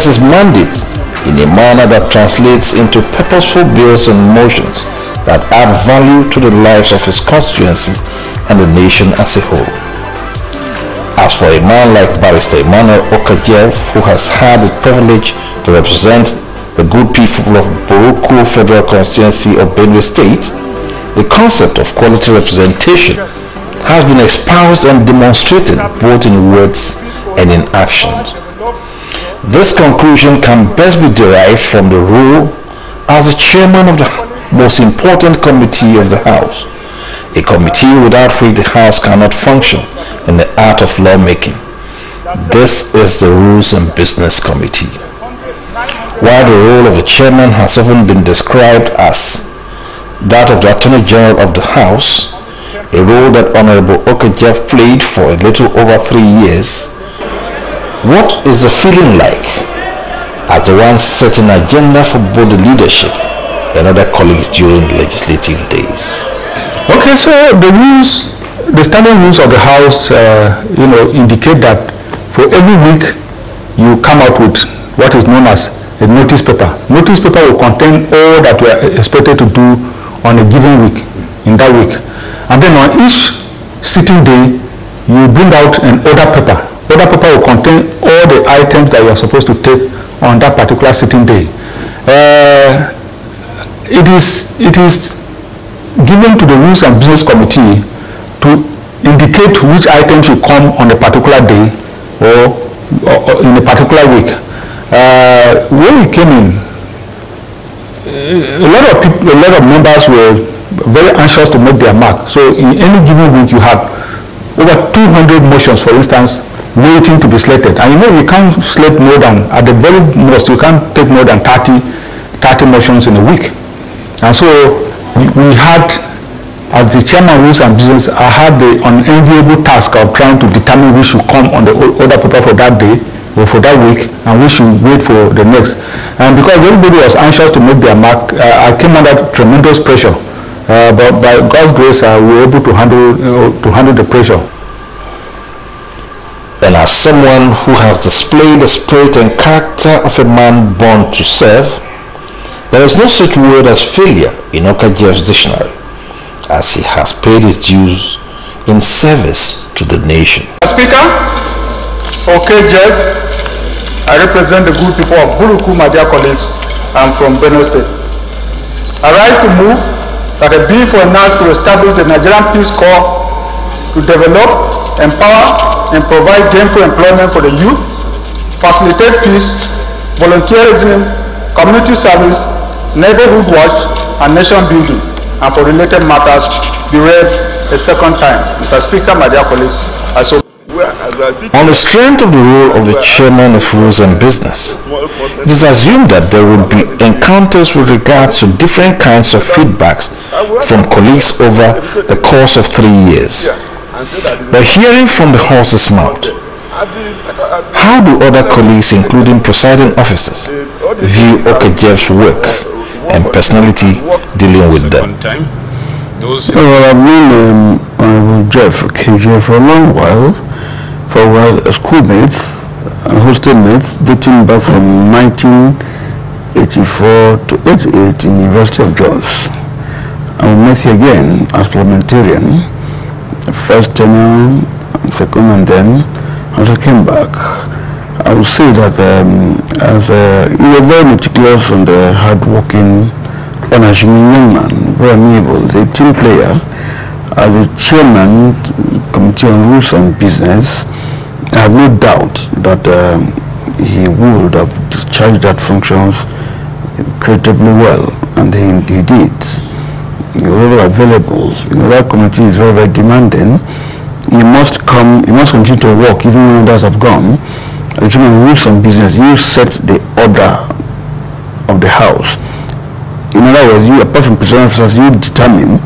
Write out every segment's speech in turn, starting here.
His mandate in a manner that translates into purposeful bills and motions that add value to the lives of his constituency and the nation as a whole. As for a man like Barrister Emmanuel Orker Jev, who has had the privilege to represent the good people of Buruku Federal Constituency of Benue State, the concept of quality representation has been espoused and demonstrated both in words and in actions. This conclusion can best be derived from the role as the chairman of the most important committee of the House, a committee without which the House cannot function in the art of lawmaking. This is the Rules and Business Committee. While the role of the chairman has often been described as that of the Attorney General of the House, a role that Honorable Orker Jev played for a little over 3 years, what is the feeling like as the one setting agenda for both the leadership and other colleagues during the legislative days? Okay, so the standing rules of the House, indicate that for every week you come out with what is known as a notice paper. Notice paper will contain all that we are expected to do on a given week, in that week. And then on each sitting day, you bring out an order paper. Order paper will contain all the items that you are supposed to take on that particular sitting day. It is given to the Rules and Business Committee to indicate which items will come on a particular day or in a particular week. When we came in, a lot of members were very anxious to make their mark. So in any given week, you have over 200 motions, for instance, waiting to be selected. And we can't select more than, at the very most, you can't take more than 30 motions in a week. And so we had, as the chairman of Rules and Business, I had the unenviable task of trying to determine which should come on the order paper for that day or for that week, and we should wait for the next. And because everybody was anxious to make their mark, I came under tremendous pressure. But by God's grace, we were able to handle the pressure. And as someone who has displayed the spirit and character of a man born to serve, there is no such word as failure in Orker Jev's dictionary, as he has paid his dues in service to the nation. Speaker, Orker Jev, I represent the good people of Buruku, my dear colleagues. I'm from Benue State. I rise to move that a bill for an act to establish the Nigerian Peace Corps to develop, empower, and provide gainful employment for the youth, facilitate peace, volunteerism, community service, neighborhood watch, and nation building, and for related matters be read a second time. Mr. Speaker, my dear colleagues, I so. On the strength of the role of the chairman of Rules and Business, it is assumed that there will be encounters with regards to different kinds of feedbacks from colleagues over the course of 3 years. But hearing from the horse's mouth, how do other colleagues, including presiding officers, view Orker Jev's work and personality dealing with them? Well, I've known Honorable Jev for a long while, a schoolmate, a hostel mate, dating back from 1984 to 88 in University of Jos. And we met here again as parliamentarian, first tenure, second, and then as I came back. I would say that he was very meticulous and hard-working, unassuming young man, very amiable, a team player. As the chairman, Committee on Rules and Business, I have no doubt that he would have discharged that functions incredibly well, and he did. He was very available. That committee is very, very demanding. you must continue to work even when others have gone. The chairman rules on business. You set the order of the house. In other words, you, apart from presiding officers, you determine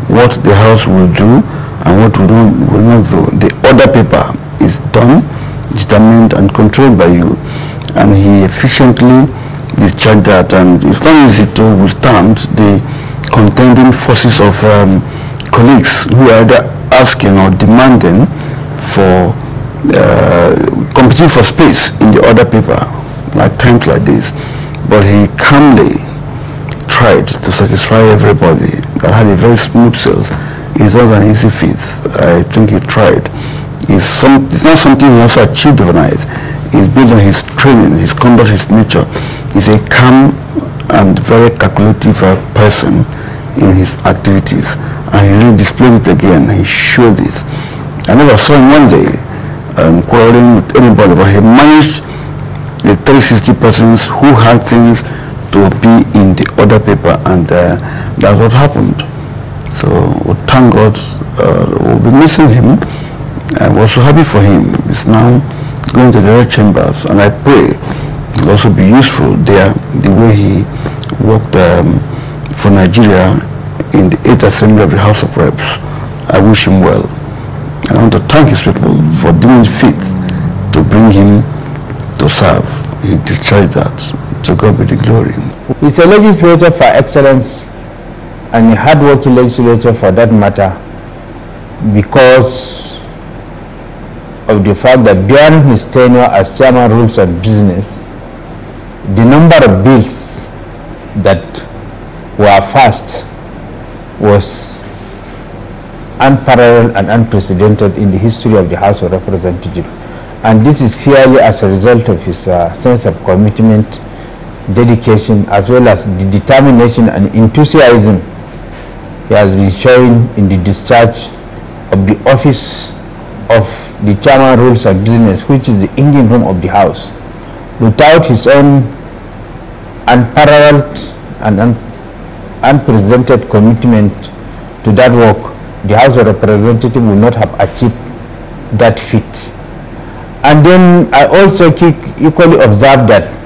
what the house will do and what will not do. The order paper is done, determined and controlled by you, and he efficiently discharged that. And it's not easy to withstand the contending forces of colleagues who are either asking or demanding for competing for space in the order paper, like times like this. But he calmly tried to satisfy everybody that had a very smooth sales. It's not an easy feat. I think he tried. It's not something he also achieved overnight. It's based on his training, his conduct, his nature. He's a calm and very calculative person in his activities, and he really displayed it again. He showed it. I never saw him one day quarreling with anybody, but he managed the 360 persons who had things to be in the order paper, and that's what happened. So we thank God. We'll be missing him. I'm also happy for him. He's now going to the red chambers, and I pray he'll also be useful there the way he worked for Nigeria in the 8th Assembly of the House of Reps. I wish him well. And I want to thank his people for doing fit to bring him to serve. He discharged that. To God be the glory. He's a legislator for excellence and a hard-working legislator for that matter, because of the fact that during his tenure as chairman rules on business, the number of bills that were passed was unparalleled and unprecedented in the history of the House of Representatives. And this is purely as a result of his sense of commitment, dedication, as well as the determination and enthusiasm he has been showing in the discharge of the office of the chairman rules and business, which is the engine room of the House. Without his own unparalleled and unprecedented commitment to that work, the House of Representatives will not have achieved that feat. And then I also equally observe that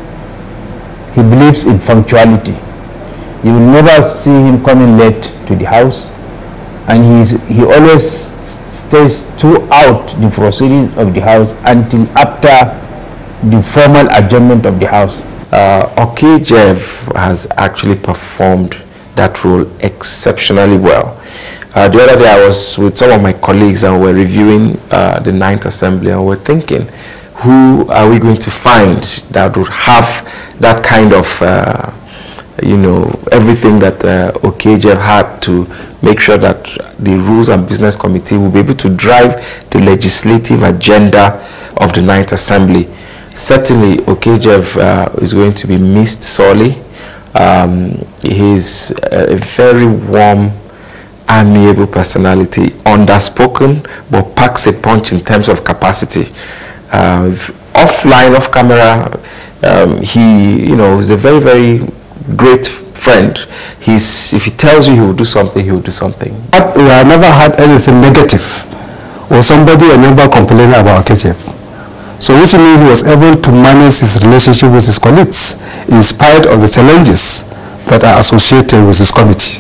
he believes in punctuality. You will never see him coming late to the House, and he always stays throughout the proceedings of the House until after the formal adjournment of the House. Orker Jev has actually performed that role exceptionally well. The other day I was with some of my colleagues and we're reviewing the 9th Assembly, and we're thinking, who are we going to find that would have that kind of, everything that Orker Jev had to make sure that the Rules and Business Committee will be able to drive the legislative agenda of the 9th Assembly. Certainly, Orker Jev is going to be missed sorely. He's a very warm, amiable personality, underspoken, but packs a punch in terms of capacity. Offline, off camera, he, is a very, very great friend. If he tells you he will do something, he will do something. We have never had anything negative or somebody a member complaining about Orker Jev. So which means he was able to manage his relationship with his colleagues in spite of the challenges that are associated with his committee.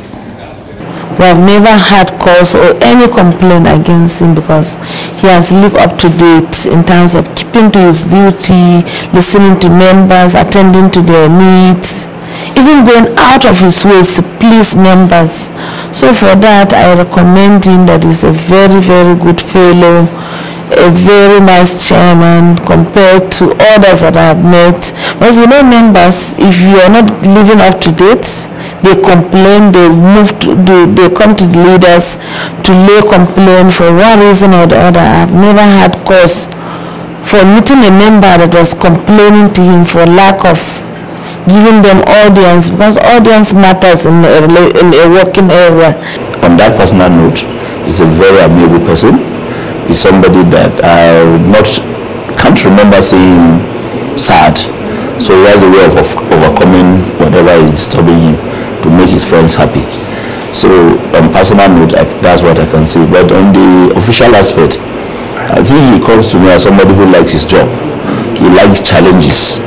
We have never had cause or any complaint against him because he has lived up to date in terms of keeping to his duty, listening to members, attending to their needs, even going out of his ways to please members. So for that, I recommend him that he's a very, very good fellow, a very nice chairman compared to others that I have met. Because members, if you are not living up to date, they complain, they come to the leaders to lay complaint for one reason or the other. I have never had cause for meeting a member that was complaining to him for lack of giving them audience, because audience matters in a working area. On that personal note, he's a very amiable person. He's somebody that I can't remember seeing sad. So he has a way of overcoming whatever is disturbing him to make his friends happy. So on personal note, that's what I can say. But on the official aspect, I think he comes to me as somebody who likes his job. He likes challenges.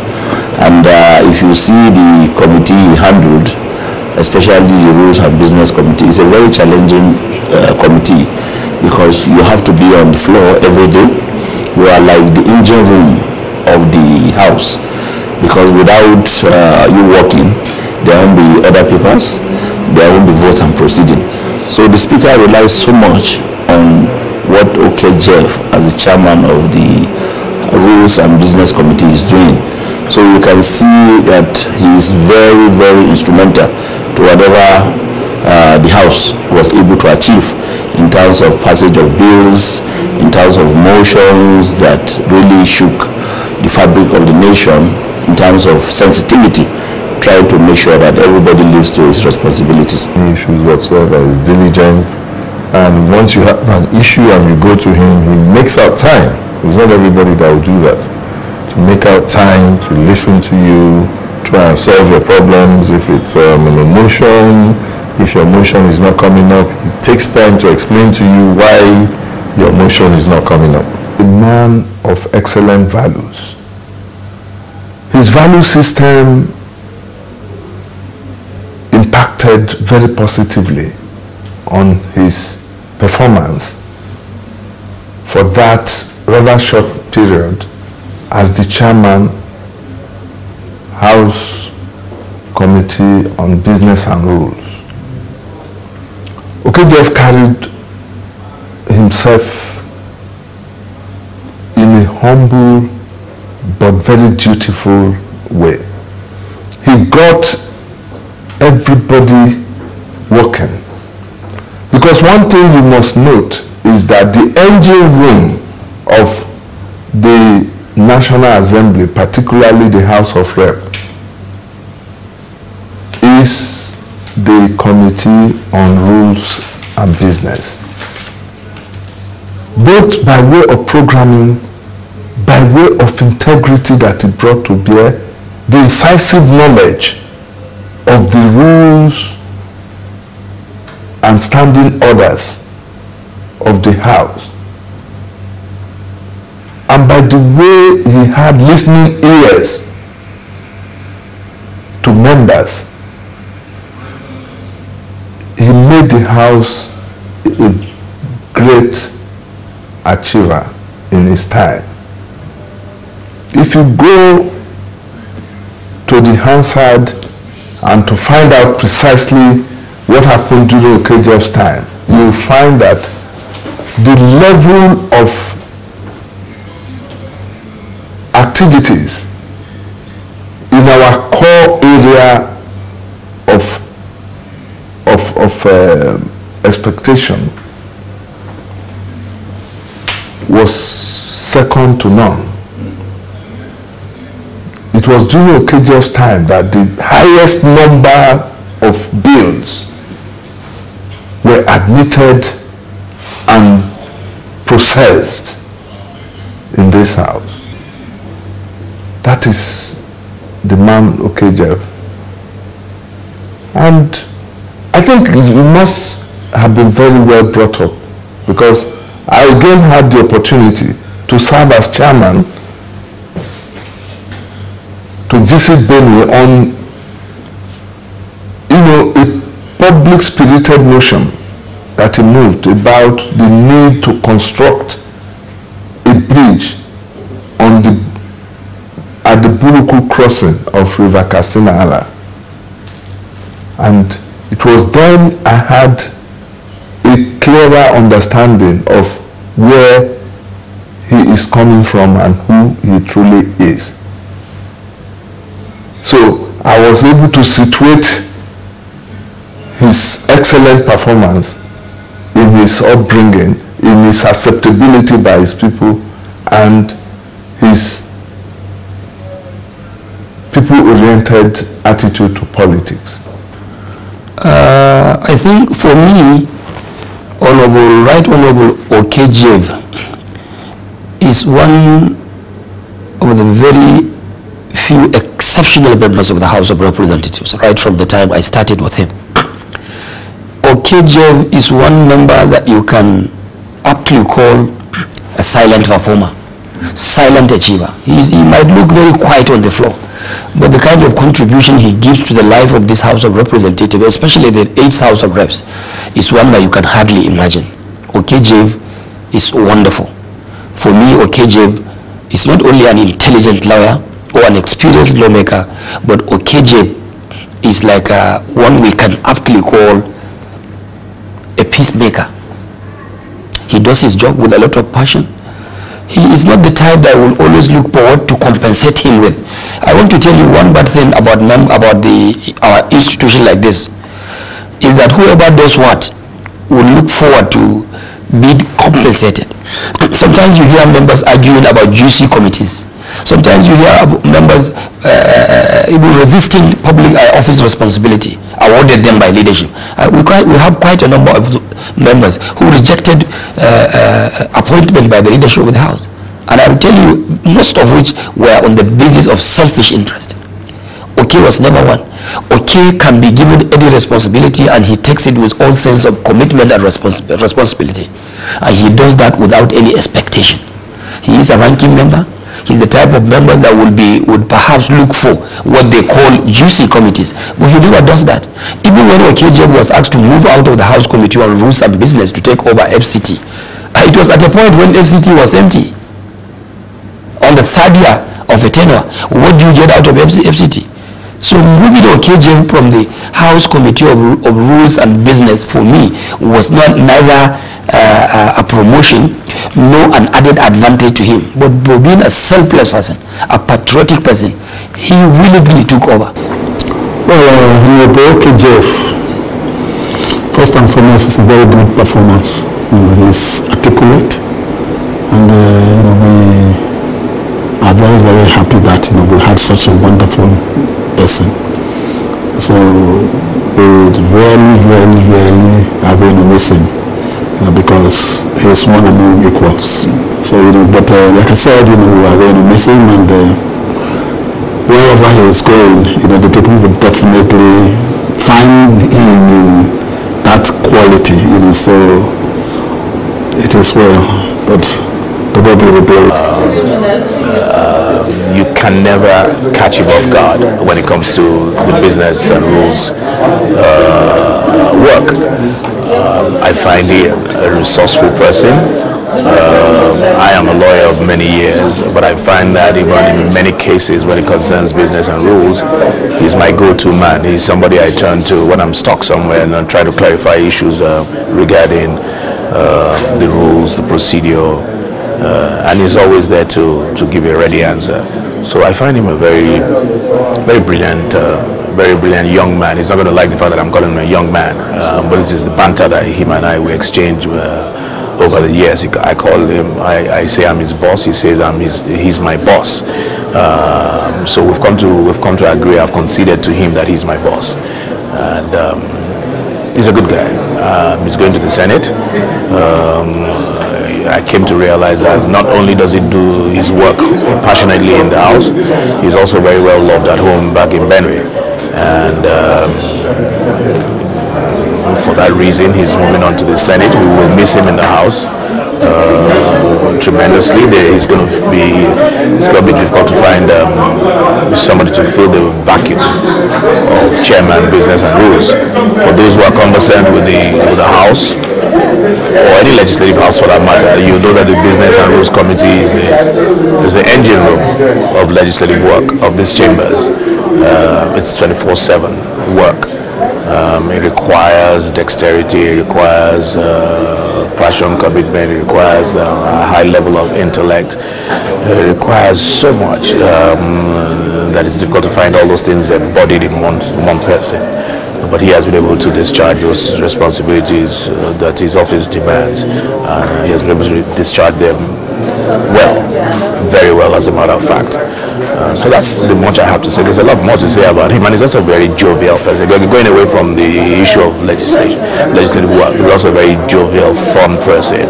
And if you see the committee he handled, especially the Rules and Business Committee, it's a very challenging committee because you have to be on the floor every day. You are like the engine room of the House, because without you working, there won't be other papers, there won't be votes and proceeding. So the Speaker relies so much on what Orker Jev, as the chairman of the Rules and Business Committee, is doing. So you can see that he is very, very instrumental to whatever the House was able to achieve in terms of passage of bills, in terms of motions that really shook the fabric of the nation, in terms of sensitivity, trying to make sure that everybody lives to his responsibilities. Issues whatsoever, is diligent, and once you have an issue and you go to him, he makes out time. It's not everybody that will do that. To make out time to listen to you, try and solve your problems. If it's an emotion, if your emotion is not coming up, it takes time to explain to you why your emotion is not coming up. A man of excellent values. His value system impacted very positively on his performance for that rather short period as the chairman, House Committee on Business and Rules. Orker Jev carried himself in a humble but very dutiful way. He got everybody working. Because one thing you must note is that the engine room of the National Assembly, particularly the House of Rep, is the Committee on Rules and Business. Both by way of programming, by way of integrity that it brought to bear, the incisive knowledge of the rules and standing orders of the House, and by the way he had listening ears to members, he made the House a great achiever in his time. If you go to the Hansard and to find out precisely what happened during Orker Jev's time, you'll find that the level of activities in our core area of expectation was second to none. It was during Orker Jev's time that the highest number of bills were admitted and processed in this House. That is the man Orker Jev. And I think we must have been very well brought up, because I again had the opportunity to serve as chairman, to visit Benue on, a public spirited motion that emerged about the need to construct a bridge at the Buruku crossing of River Kastina-Ala. And it was then I had a clearer understanding of where he is coming from and who he truly is. So I was able to situate his excellent performance in his upbringing, in his acceptability by his people, and his people-oriented attitude to politics. I think for me, Right Honorable Orker Jev is one of the very few exceptional members of the House of Representatives, right from the time I started with him. Orker Jev is one member that you can aptly call a silent performer, silent achiever. He might look very quiet on the floor, but the kind of contribution he gives to the life of this House of Representatives, especially the 8th House of Reps, is one that you can hardly imagine. Orker Jev is wonderful. For me, Orker Jev is not only an intelligent lawyer or an experienced lawmaker, but Orker Jev is like one we can aptly call a peacemaker. He does his job with a lot of passion. He is not the type that will always look forward to compensate him with. I want to tell you one bad thing about our institution like this, is that whoever does what will look forward to be compensated. Sometimes you hear members arguing about juicy committees. Sometimes you hear members even resisting public office responsibility awarded them by leadership. We have quite a number of members who rejected appointment by the leadership of the House. And I will tell you, most of which were on the basis of selfish interest. Orker was never one. Orker can be given any responsibility and he takes it with all sense of commitment and responsibility. And he does that without any expectation. He is a ranking member. He's the type of member that would perhaps look for what they call juicy committees. But he never does that. Even when Orker Jev was asked to move out of the House Committee on Rules and Business to take over FCT, it was at a point when FCT was empty. On the 3rd year of a tenure, what do you get out of FCT? So moving Orker Jev from the House Committee of Rules and Business for me was neither a promotion nor an added advantage to him. But being a selfless person, a patriotic person, he willingly took over. Well, Orker Jev, first and foremost, it's a very good performance. He's articulate, and we are very, very happy that we had such a wonderful person. So we really are going to miss him, because he's one among equals. So but like I said, we are going to miss him, and wherever he is going, the people will definitely find him in that quality. So it is well, but to God be the glory. You can never catch him off guard when it comes to the business and rules work. I find him a resourceful person. I am a lawyer of many years, but I find that even in many cases when it concerns business and rules, he's my go-to man. He's somebody I turn to when I'm stuck somewhere and I try to clarify issues regarding the rules, the procedure, and he's always there to give you a ready answer. So I find him a very brilliant young man. He's not going to like the fact that I'm calling him a young man, but this is the banter that him and I we exchange over the years. I call him, I say I'm his boss. He says he's my boss. So we've come to agree. I've conceded to him that he's my boss, and he's a good guy. He's going to the Senate. I came to realize that not only does he do his work passionately in the house, he's also very well loved at home back in Benue. And for that reason, he's moving on to the Senate. We will miss him in the house tremendously. It's going to be difficult to find somebody to fill the vacuum of chairman, business and rules. For those who are conversant with the house, or any legislative house for that matter, you know that the Business and Rules Committee is the engine room of legislative work of these chambers. It's 24/7 work. It requires dexterity, it requires passion, commitment, it requires a high level of intellect. It requires so much that it's difficult to find all those things embodied in one person. But he has been able to discharge those responsibilities that his office demands, and he has been able to discharge them well, very well, as a matter of fact. So that's the much I have to say. There's a lot more to say about him, and he's also a very jovial person. Going away from the issue of legislative work, he's also a very jovial, fun person.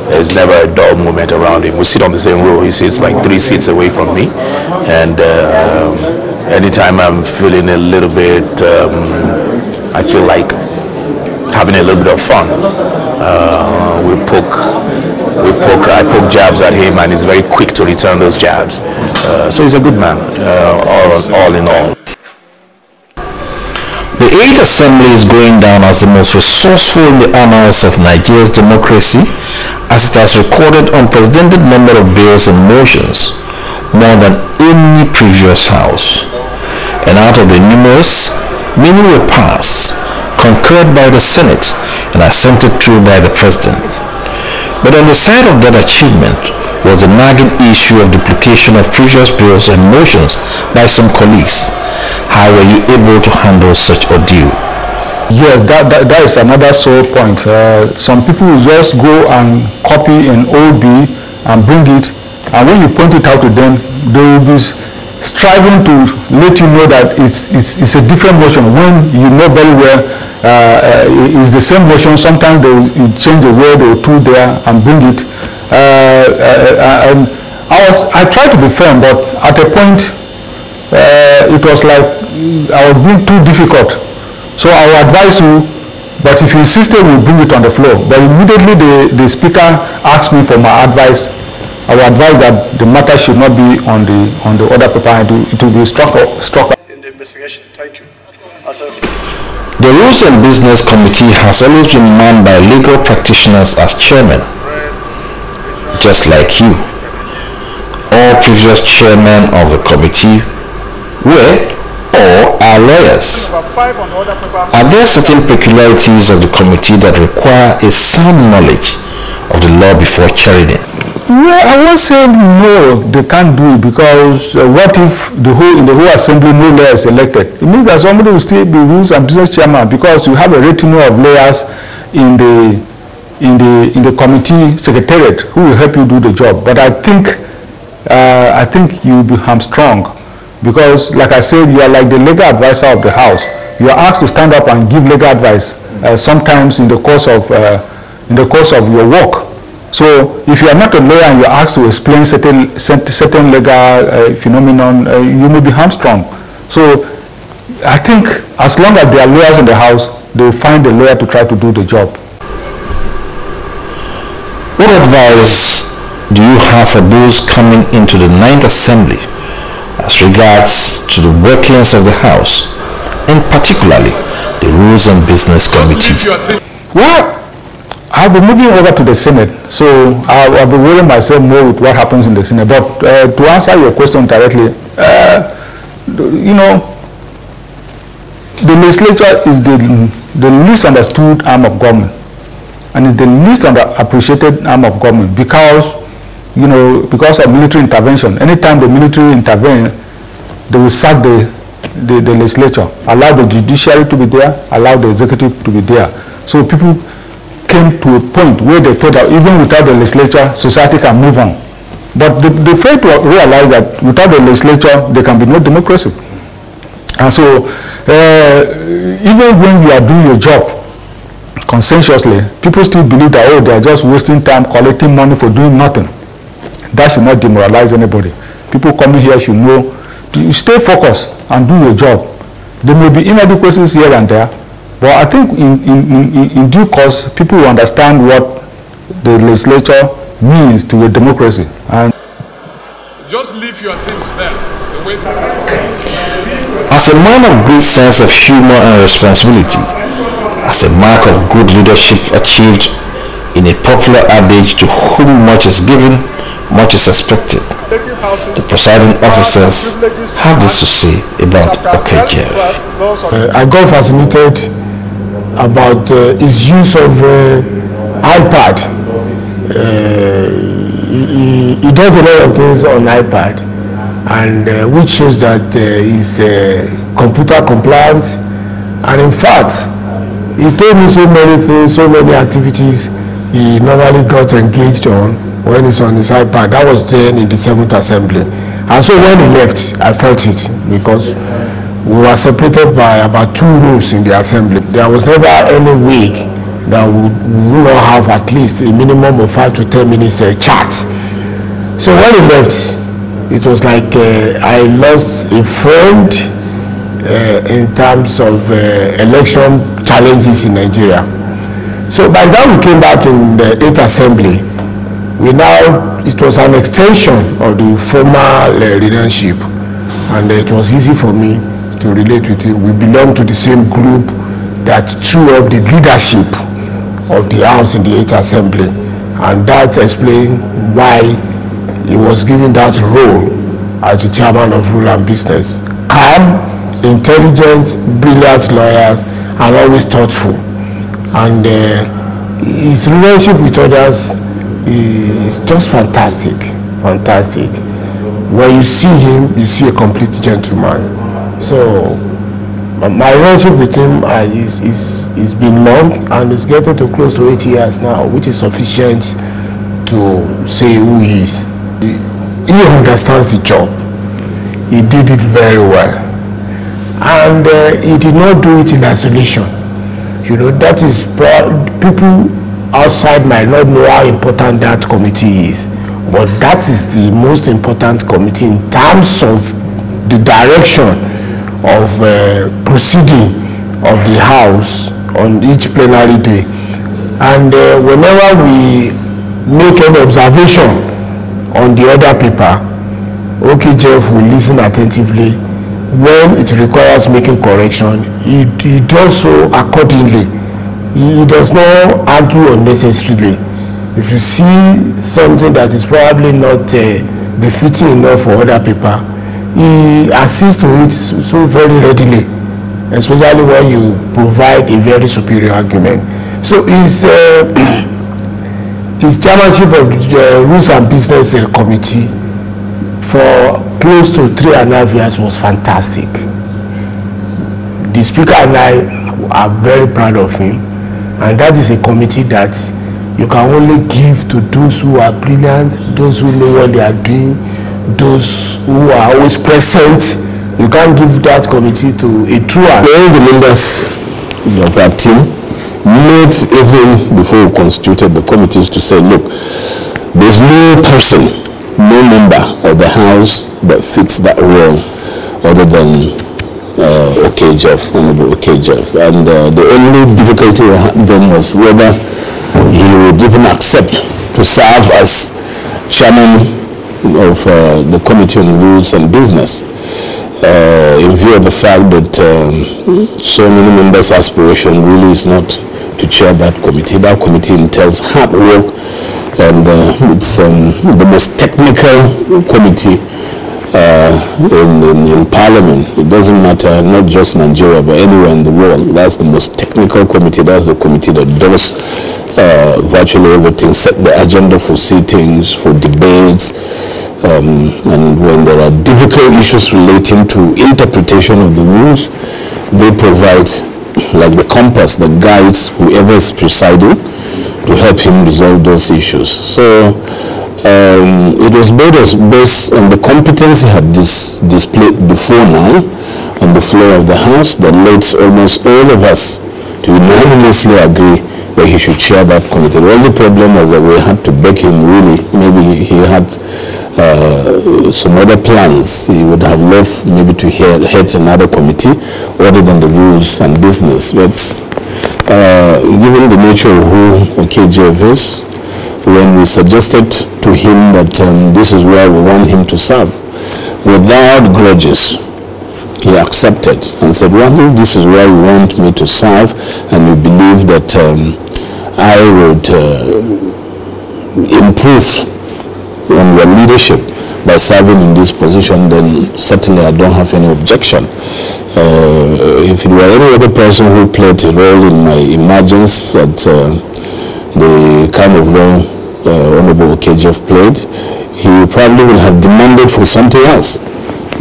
There's never a dull moment around him. We sit on the same row. He sits like 3 seats away from me, and anytime I'm feeling a little bit, I feel like having a little bit of fun. We I poke jabs at him, and he's very quick to return those jabs. So he's a good man, all in all. The 8th Assembly is going down as the most resourceful in the annals of Nigeria's democracy, as it has recorded unprecedented number of bills and motions, more than any previous house. And out of the numerous, many were passed, concurred by the Senate, and assented to by the President. But on the side of that achievement was the nagging issue of duplication of previous bills and motions by some colleagues. How were you able to handle such ordeal? Yes, that is another sore point. Some people will just go and copy an old bill and bring it, and when you point it out to them, they will be striving to let you know that it's a different motion when you know very well it's the same motion. Sometimes they will change a word or two there and bring it. And I tried to be firm, but at a point it was like I was being too difficult. So I will advise you, but if you insist, we'll bring it on the floor. But immediately the speaker asked me for my advice. I will advise that the matter should not be on the order paper, and it will be struck in the investigation. Thank you. The Rules and Business Committee has always been manned by legal practitioners as chairman, just like you. All previous chairmen of the committee were or are lawyers. Are there certain peculiarities of the committee that require a sound knowledge of the law before chairing it? Well, I won't say no, they can't do it, because what if in the whole assembly no lawyer is elected? It means that somebody will still be rules and business chairman, because you have a retinue of lawyers in the committee secretariat who will help you do the job. But I think you'll be hamstrung, because like I said, you are like the legal advisor of the house. You are asked to stand up and give legal advice sometimes in the course of your work. So if you are not a lawyer and you are asked to explain certain legal phenomenon, you may be hamstrung. So I think as long as there are lawyers in the house, they will find a lawyer to try to do the job. What advice do you have for those coming into the 9th Assembly as regards to the workings of the House, and particularly the Rules and Business Committee? Well, I'll be moving over to the Senate, so I'll be worrying myself more with what happens in the Senate. But to answer your question directly, you know, the legislature is the least understood arm of government, and is the least appreciated arm of government, because, you know, because of military intervention. Anytime the military intervene, they will sack the legislature, allow the judiciary to be there, allow the executive to be there. So people came to a point where they thought that even without the legislature, society can move on. But they failed to realize that without the legislature, there can be no democracy. And so even when you are doing your job conscientiously, people still believe that, oh, they are just wasting time collecting money for doing nothing. That should not demoralize anybody. People coming here should know, you stay focused and do your job. There may be inadequacies here and there, but I think in due course, people will understand what the legislature means to a democracy. And just leave your things there. As a man of great sense of humor and responsibility, as a mark of good leadership achieved in a popular adage, to whom much is given, much is expected, the presiding officers have this to say about Orker Jev. I got fascinated about his use of iPad. He does a lot of things on iPad, and which shows that he's computer compliant. And in fact, he told me so many things, so many activities he normally got engaged on when he's on his iPad. That was then in the 7th Assembly. And so when he left, I felt it, because we were separated by about 2 rows in the assembly. There was never any week that we would not have at least a minimum of 5 to 10 minutes chat. So when he left, it was like I lost a friend in terms of election challenges in Nigeria. So by the time we came back in the 8th Assembly, it was an extension of the former leadership, and it was easy for me to relate with him. We belong to the same group that threw up the leadership of the House in the 8th Assembly, and that explains why he was given that role as the chairman of Rule and Business. Calm, intelligent, brilliant lawyers, and always thoughtful. And his relationship with others is just fantastic, fantastic. When you see him, you see a complete gentleman. So my relationship with him is been long, and it's getting to close to 8 years now, which is sufficient to say who he is. He understands the job. He did it very well, and he did not do it in isolation. You know, that is, people outside might not know how important that committee is, but that is the most important committee in terms of the direction of proceeding of the House on each plenary day. And whenever we make any observation on the other paper, OK Jev will listen attentively. When it requires making correction, he does so accordingly. He does not argue unnecessarily. If you see something that is probably not befitting enough for other people, he assists to it so very readily, especially when you provide a very superior argument. So his chairmanship of the Rules and Business Committee for close to 3.5 years was fantastic. The Speaker and I are very proud of him, and that is a committee that you can only give to those who are brilliant, those who know what they are doing, those who are always present. You can't give that committee to a true. All the members of that team met even before we constituted the committees to say, look, there's no person, no member of the House that fits that role other than OK Jev, Honorable OK Jev. And the only difficulty we had then was whether he would even accept to serve as chairman of the Committee on Rules and Business, in view of the fact that so many members' aspiration really is not to chair that committee. That committee entails hard work, and it's the most technical committee in Parliament. It doesn't matter, not just Nigeria, but anywhere in the world. That's the most technical committee. That's the committee that does virtually everything, set the agenda for sittings, for debates, and when there are difficult issues relating to interpretation of the rules, they provide like the compass that guides whoever is presiding to help him resolve those issues. So it was based on the competence he had displayed before now on the floor of the House that led almost all of us to unanimously agree that he should chair that committee. The only problem was that we had to beg him, really. Maybe he had some other plans. He would have loved maybe to head another committee other than the Rules and Business. But given the nature of who OK Jev is, when we suggested to him that this is where we want him to serve, without grudges, he accepted and said, well, this is where you want me to serve, and you believe that I would improve on your leadership by serving in this position, then certainly I don't have any objection. If it were any other person who played a role in my emergence at the kind of role Honorable OK Jev played, he probably would have demanded for something else.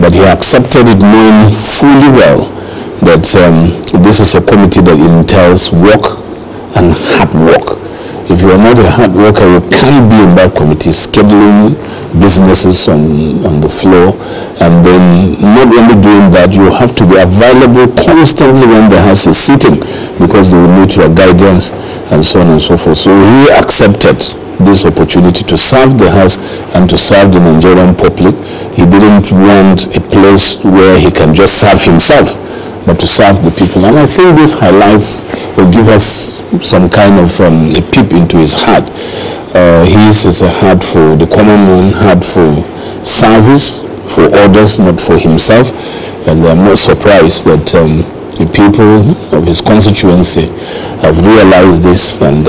But he accepted it, knowing fully well that this is a committee that entails work and hard work. If you are not a hard worker, you can't be in that committee scheduling businesses on the floor, and then not only doing that, you have to be available constantly when the House is sitting, because they will need your guidance and so on and so forth. So he accepted this opportunity to serve the House and to serve the Nigerian public. He didn't want a place where he can just serve himself, but to serve the people. And I think this highlights or give us some kind of a peep into his heart. His is a heart for the common man, heart for service, for others, not for himself. And I'm not surprised that the people of his constituency have realized this, and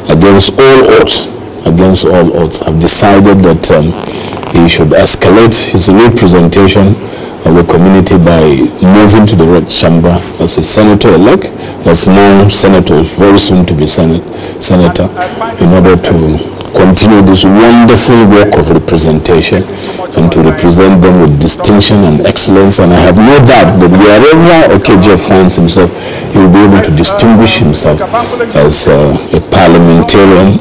against all odds, have decided that he should escalate his representation of the community by moving to the Red Chamber as a senator-elect, as now senator, very soon to be senator, in order to continue this wonderful work of representation and to represent them with distinction and excellence. And I have no doubt that wherever Orker Jev finds himself, he will be able to distinguish himself as a parliamentarian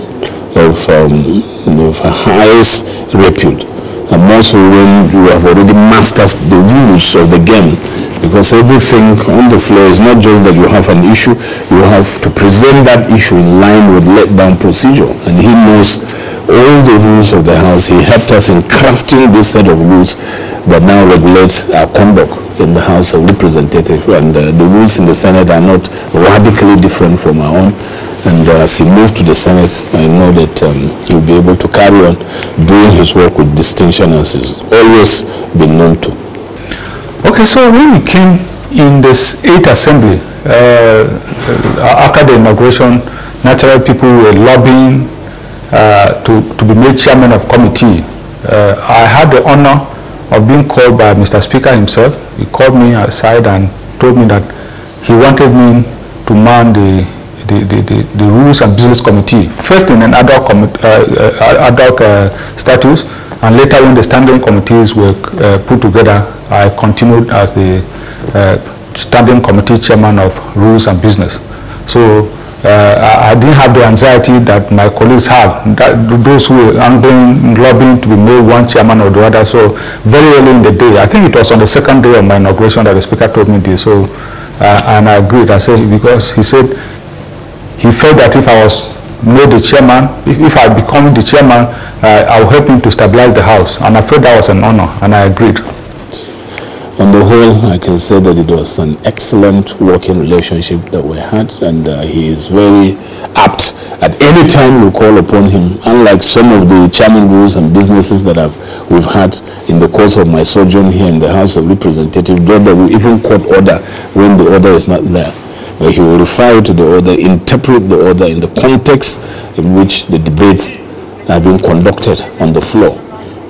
of highest repute. And also when you have already mastered the rules of the game, because everything on the floor is not just that you have an issue, you have to present that issue in line with let-down procedure. And he knows all the rules of the House. He helped us in crafting this set of rules that now regulates our conduct in the House of Representatives. And the rules in the Senate are not radically different from our own. And as he moved to the Senate, I know that he'll be able to carry on doing his work with distinction as he's always been known to. Okay, so when we came in this 8th Assembly, after the inauguration, naturally people were lobbying to be made chairman of committee. I had the honor of being called by Mr. Speaker himself. He called me aside and told me that he wanted me to man the Rules and Business Committee, first in an ad hoc status, and later when the standing committees were put together, I continued as the standing committee chairman of Rules and Business. So I didn't have the anxiety that my colleagues have, those who were angling, lobbying to be made one chairman or the other. So very early in the day, I think it was on the second day of my inauguration that the Speaker told me this. So and I agreed. I said, because he said he felt that if I was made the chairman, if I become the chairman, I will help him to stabilize the House. And I felt that was an honor, and I agreed. On the whole, I can say that it was an excellent working relationship that we had, and he is very apt at any time we call upon him, unlike some of the chairman rules and businesses that we've had in the course of my sojourn here in the House of Representatives, though that we even quote order when the order is not there. But he will refer to the order, interpret the order in the context in which the debates are being conducted on the floor.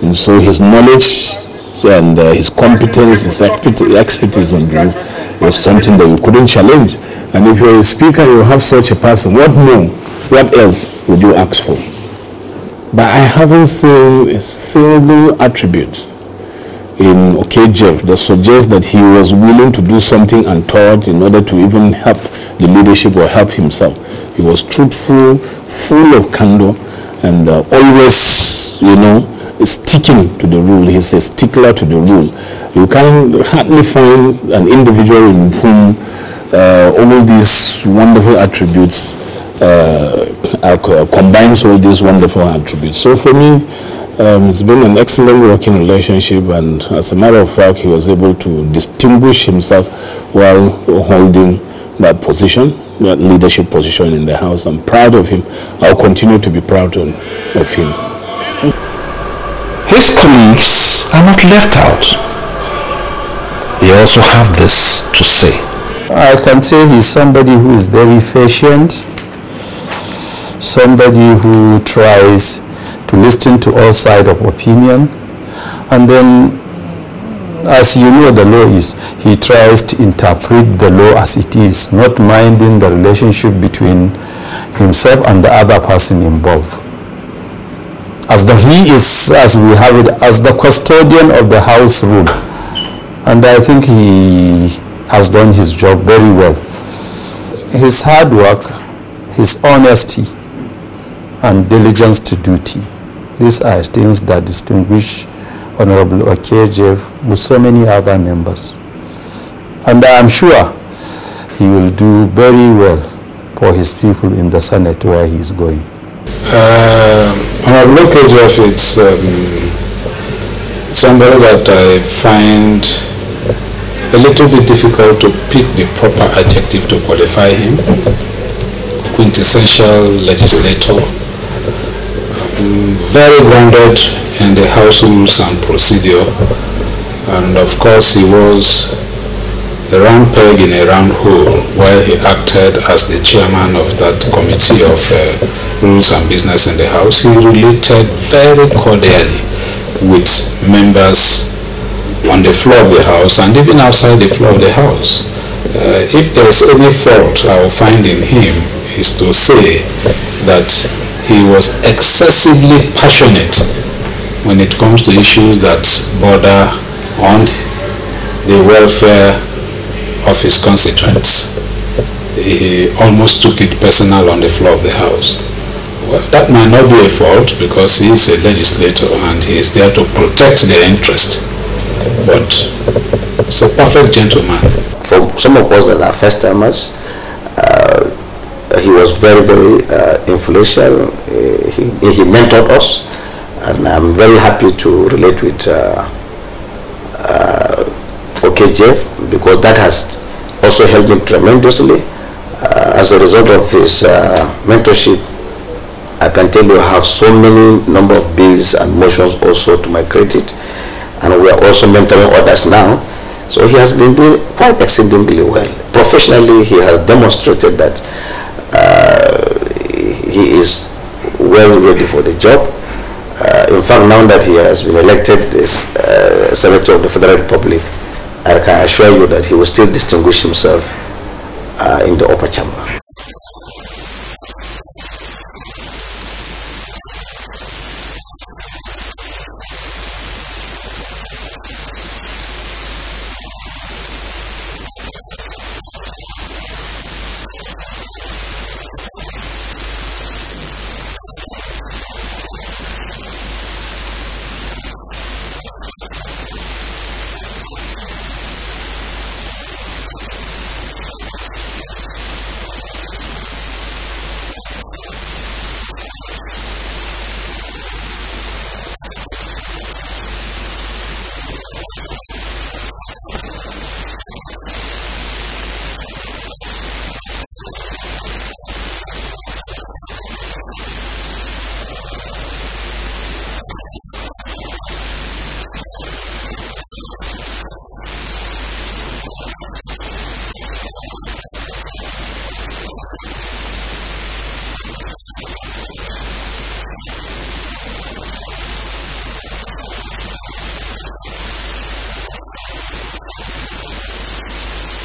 And so his knowledge and his competence, his expertise on the rule was something that you couldn't challenge. And if you're a speaker, you have such a person, what more, what else would you ask for? But I haven't seen a single attribute in Orker Jev that suggests that he was willing to do something untoward in order to even help the leadership or help himself. He was truthful, full of candor, and always, sticking to the rule. He's a stickler to the rule. You can hardly find an individual in whom all these wonderful attributes combines all these wonderful attributes. So for me, it's been an excellent working relationship, and as a matter of fact, he was able to distinguish himself while holding that position, that leadership position in the House. I'm proud of him. I'll continue to be proud of him. His colleagues are not left out. They also have this to say. I can say he's somebody who is very patient, somebody who tries to listen to all sides of opinion, and then, as you know the law is, he tries to interpret the law as it is, not minding the relationship between himself and the other person involved. He is, as we have it, as the custodian of the House rule, and I think he has done his job very well. His hard work, his honesty, and diligence to duty, these are things that distinguish Honorable Orker Jev with so many other members. And I am sure he will do very well for his people in the Senate where he is going. Honorable Orker Jev, it's somebody that I find a little bit difficult to pick the proper adjective to qualify him. Quintessential legislator, very grounded in the house rules and procedure, and of course he was a round peg in a round hole while he acted as the chairman of that committee of rules and business in the house. He related very cordially with members on the floor of the house and even outside the floor of the house. If there is any fault I will find in him is to say that he was excessively passionate when it comes to issues that border on the welfare of his constituents. He almost took it personal on the floor of the house. Well, that might not be a fault because he is a legislator and he is there to protect their interest. But he's a perfect gentleman. For some of us that are first timers, he was very, very influential. He mentored us, and I'm very happy to relate with Orker Jev, because that has also helped me tremendously. As a result of his mentorship, I can tell you I have so many number of bills and motions also to my credit, and we are also mentoring others now. So he has been doing quite exceedingly well. Professionally, he has demonstrated that he is well ready for the job. In fact, now that he has been elected as Senator of the Federal Republic, I can assure you that he will still distinguish himself in the upper chamber.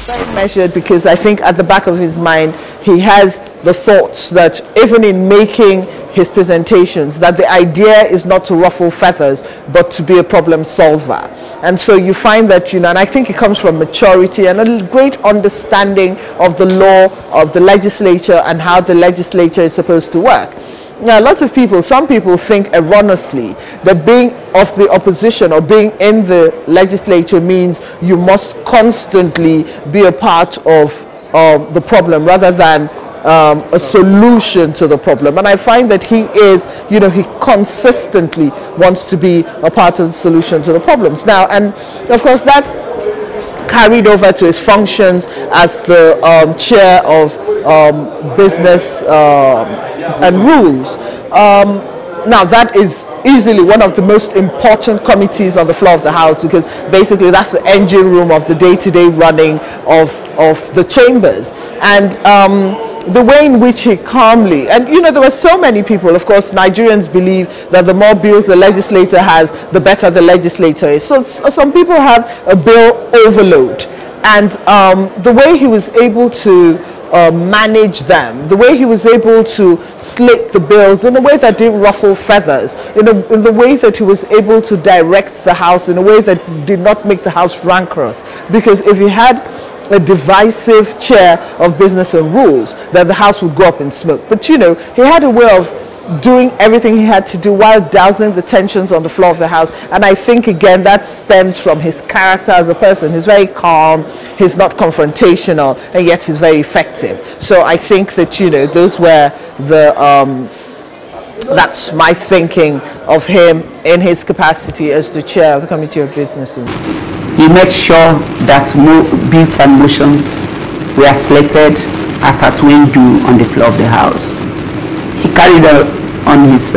Very measured, because I think at the back of his mind he has the thoughts that even in making his presentations, that the idea is not to ruffle feathers but to be a problem solver. And so you find that, you know, and I think it comes from maturity and a great understanding of the law, of the legislature, and how the legislature is supposed to work. Now, lots of people, some people think erroneously that being of the opposition or being in the legislature means you must constantly be a part of the problem rather than a solution to the problem. And I find that he is, you know, he consistently wants to be a part of the solution to the problems. Now, and of course that's carried over to his functions as the chair of business and rules. Now that is easily one of the most important committees on the floor of the House, because basically that's the engine room of the day-to-day running of the chambers. And the way in which he calmly, and you know, there were so many people, of course Nigerians believe that the more bills the legislator has, the better the legislator is. So some people have a bill overload, and the way he was able to manage them, the way he was able to slate the bills in a way that didn't ruffle feathers, in the way that he was able to direct the House in a way that did not make the House rancorous. Because if he had a divisive chair of business and rules, that the House would go up in smoke. But you know, he had a way of doing everything he had to do while dousing the tensions on the floor of the House. And I think again that stems from his character as a person. He's very calm, he's not confrontational, and yet he's very effective. So I think that, you know, those were the that's my thinking of him in his capacity as the chair of the Committee of Business. He made sure that bills and motions were slated as at when due on the floor of the House. He carried on his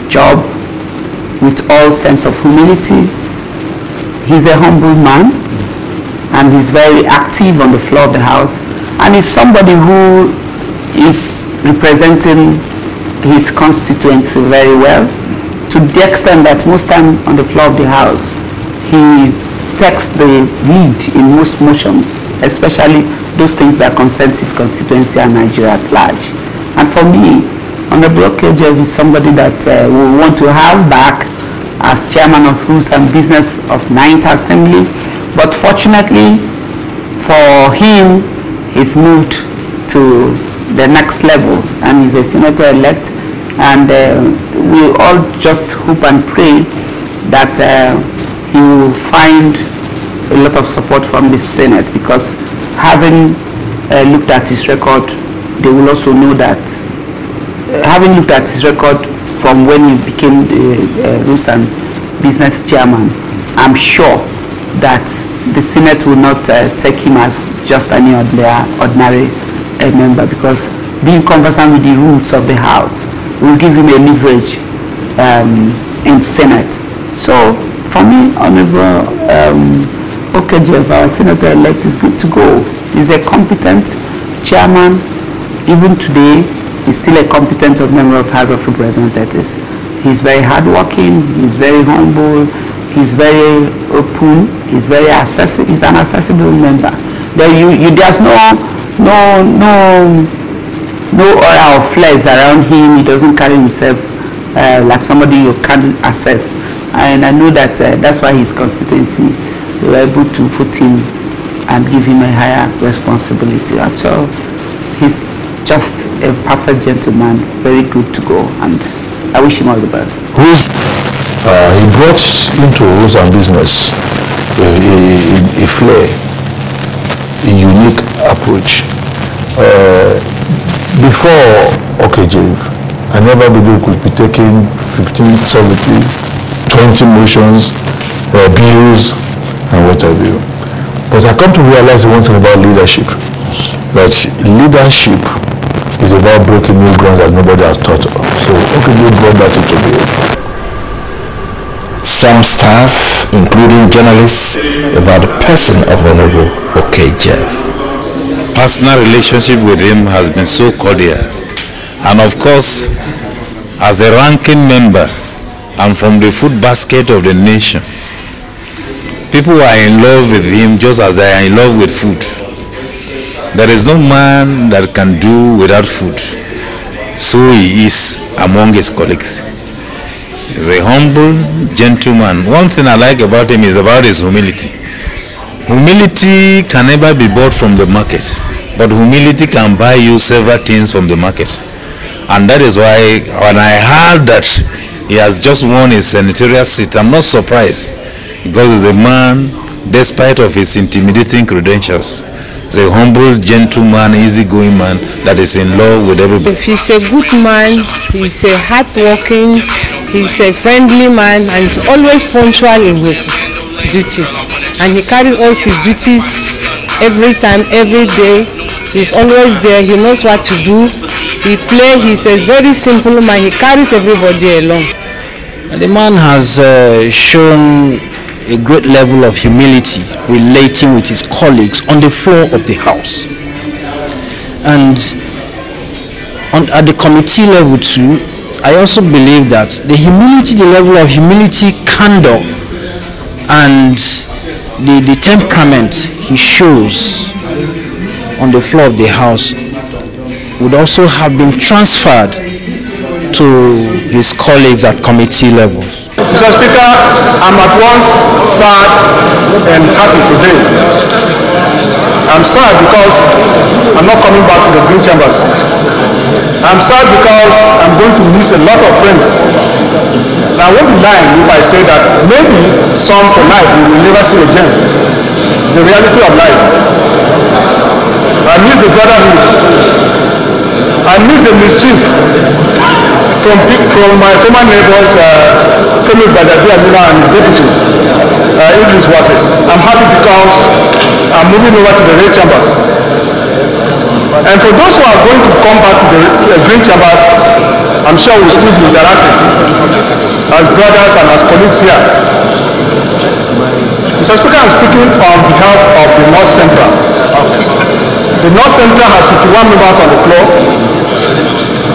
job with all sense of humility. He's a humble man, and he's very active on the floor of the House, and he's somebody who is representing his constituency very well, to the extent that most time on the floor of the House, he takes the lead in most motions, especially those things that concern his constituency and Nigeria at large. And for me, Honorable Orker Jev is somebody that we want to have back as chairman of Rules and Business of 9th Assembly. But fortunately for him, he's moved to the next level and he's a senator-elect. And we all just hope and pray that he will find a lot of support from the Senate, because having looked at his record, they will also know that, having looked at his record from when he became the Rules and Business Chairman, I'm sure that the Senate will not take him as just any ordinary member, because being conversant with the rules of the House will give him a leverage in Senate. So for me, Honorable Orker Jev, our senator-elect, is good to go. He's a competent chairman. Even today, he's still a competent member of House of Representatives. He's very hardworking, he's very humble, he's very open, he's very accessible, he's an accessible member. There's no aura of flares around him. He doesn't carry himself like somebody you can't assess. And I know that that's why his constituency, they were able to vote him and give him a higher responsibility. So he's just a perfect gentleman, very good to go, and I wish him all the best. He brought into Rules and Business a flair, a unique approach. Before Orker Jev, I never believed we could be taking 15, 17, 20 motions, bills, and what have you. But I come to realize one thing about leadership, that leadership is about breaking new ground that nobody has thought of. So Orker Jev brought that into being. Some staff, including journalists, about the person of Honorable Orker Jev. Personal relationship with him has been so cordial, and of course, as a ranking member and from the food basket of the nation, people are in love with him just as they are in love with food. There is no man that can do without food, so he is among his colleagues. He's a humble gentleman. One thing I like about him is about his humility. Humility can never be bought from the market, but humility can buy you several things from the market. And that is why when I heard that he has just won his senatorial seat, I'm not surprised, because he's a man, despite of his intimidating credentials, he's a humble, gentleman, easygoing man that is in love with everybody. He's a good man, he's a hardworking, he's a friendly man, and he's always punctual in his duties. And he carries all his duties every time, every day. He's always there, he knows what to do. He's a very simple man, he carries everybody along. The man has shown a great level of humility relating with his colleagues on the floor of the House. And at the committee level too, I also believe that the level of humility, candor, and the temperament he shows on the floor of the House would also have been transferred to his colleagues at committee levels. Mr. Speaker, I'm at once sad and happy today. I'm sad because I'm not coming back to the Green Chambers. I'm sad because I'm going to miss a lot of friends. I won't be lying if I say that maybe some for life we will never see again. The reality of life. I miss the brotherhood. I miss the mischief from my former neighbors, Femi Badabia and his deputy, Idris Wase. I'm happy because I'm moving over to the Red Chambers. And for those who are going to come back to the Green Chambers, I'm sure we'll still be interacting as brothers and as colleagues here. Mr. Speaker, I'm speaking on behalf of the North Central. The North Central has 51 members on the floor.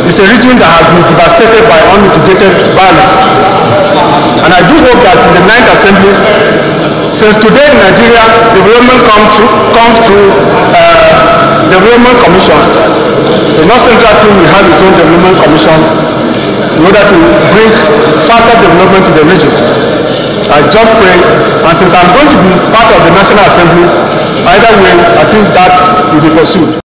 It's a region that has been devastated by unmitigated violence. And I do hope that in the 9th Assembly, since today in Nigeria, development comes through Development Commission, the North Central team will have its own Development Commission in order to bring faster development to the region. I just pray, and since I'm going to be part of the National Assembly, either way, I think that will be pursued.